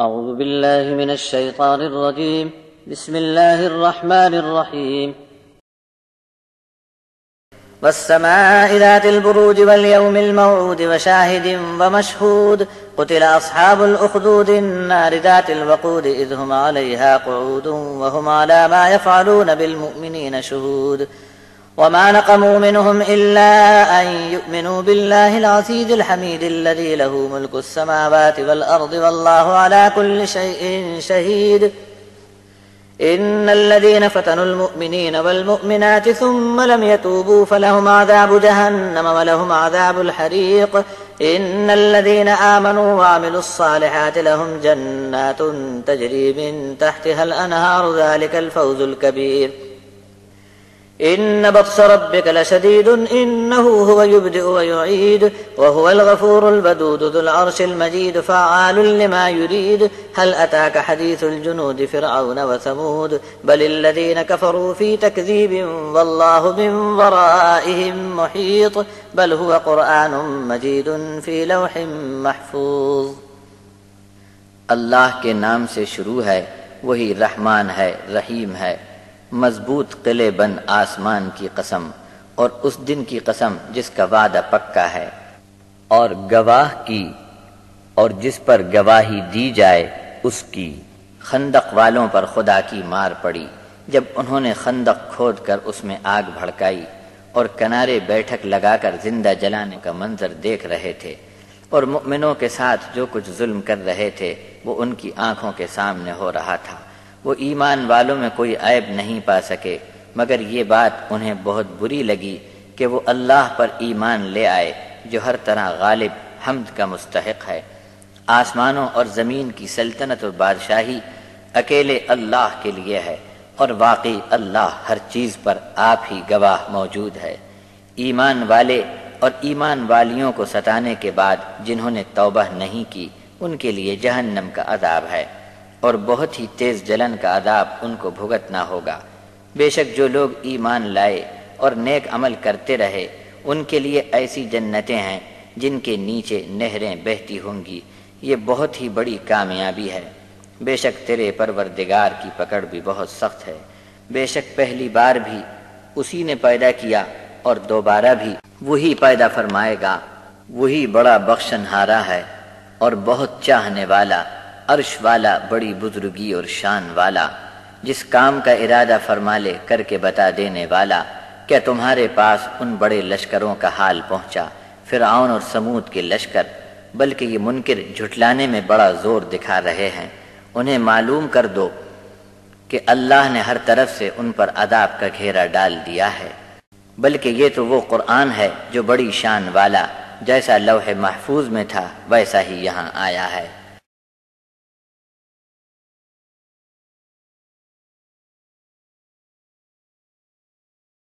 أعوذ بالله من الشيطان الرجيم. بسم الله الرحمن الرحيم. والسماء ذات البروج واليوم الموعود وشاهد ومشهود. قتل أصحاب الأخدود النار ذات الوقود إذ هم عليها قعود وهم على ما يفعلون بالمؤمنين شهود. وما نقموا منهم إلا أن يؤمنوا بالله العزيز الحميد الذي له ملك السماوات والأرض والله على كل شيء شهيد. إن الذين فتنوا المؤمنين والمؤمنات ثم لم يتوبوا فلهم عذاب جهنم ولهم عذاب الحريق. إن الذين آمنوا وعملوا الصالحات لهم جنات تجري من تحتها الأنهار ذلك الفوز الكبير. إن بطش ربك لشديد إنه هو يبدئ ويعيد وهو الغفور الودود ذو العرش المجيد فعال لما يريد. هل أتاك حديث الجنود فرعون وثمود بل الذين كفروا في تكذيب والله من ورائهم محيط بل هو قرآن مجيد في لوح محفوظ. اللہ کے نام سے شروع ہے، وہی رحمان ہے رحیم ہے. مضبوط قلعے بند آسمان کی قسم اور اس دن کی قسم جس کا وعدہ پکا ہے، اور گواہ کی اور جس پر گواہی دی جائے اس کی. خندق والوں پر خدا کی مار پڑی جب انہوں نے خندق کھود کر اس میں آگ بھڑکائی اور کنارے بیٹھک لگا کر زندہ جلانے کا منظر دیکھ رہے تھے، اور مؤمنوں کے ساتھ جو کچھ ظلم کر رہے تھے وہ ان کی آنکھوں کے سامنے ہو رہا تھا. وہ ایمان والوں میں کوئی عیب نہیں پا سکے، مگر یہ بات انہیں بہت بری لگی کہ وہ اللہ پر ایمان لے آئے جو ہر طرح غالب حمد کا مستحق ہے. آسمانوں اور زمین کی سلطنت و بادشاہی اکیلے اللہ کے لیے ہے، اور واقعی اللہ ہر چیز پر آپ ہی گواہ موجود ہے. ایمان والے اور ایمان والیوں کو ستانے کے بعد جنہوں نے توبہ نہیں کی ان کے لیے جہنم کا عذاب ہے، اور بہت ہی تیز جلن کا عذاب ان کو بھگتنا ہوگا. بے شک جو لوگ ایمان لائے اور نیک عمل کرتے رہے ان کے لیے ایسی جنتیں ہیں جن کے نیچے نہریں بہتی ہوں گی. یہ بہت ہی بڑی کامیابی ہے. بے شک تیرے پروردگار کی پکڑ بھی بہت سخت ہے. بے شک پہلی بار بھی اسی نے پیدا کیا اور دوبارہ بھی وہی پیدا فرمائے گا. وہی بڑا بخشنہارا ہے اور بہت چاہنے والا، عرش والا، بڑی بزرگی اور شان والا، جس کام کا ارادہ فرما لے کر کے بتا دینے والا. کیا تمہارے پاس ان بڑے لشکروں کا حال پہنچا، فرعون اور سمود کے لشکر؟ بلکہ یہ منکر جھٹلانے میں بڑا زور دکھا رہے ہیں. انہیں معلوم کر دو کہ اللہ نے ہر طرف سے ان پر عذاب کا گھیرا ڈال دیا ہے. بلکہ یہ تو وہ قرآن ہے جو بڑی شان والا، جیسا لوح محفوظ میں تھا ویسا ہی یہاں آیا ہے.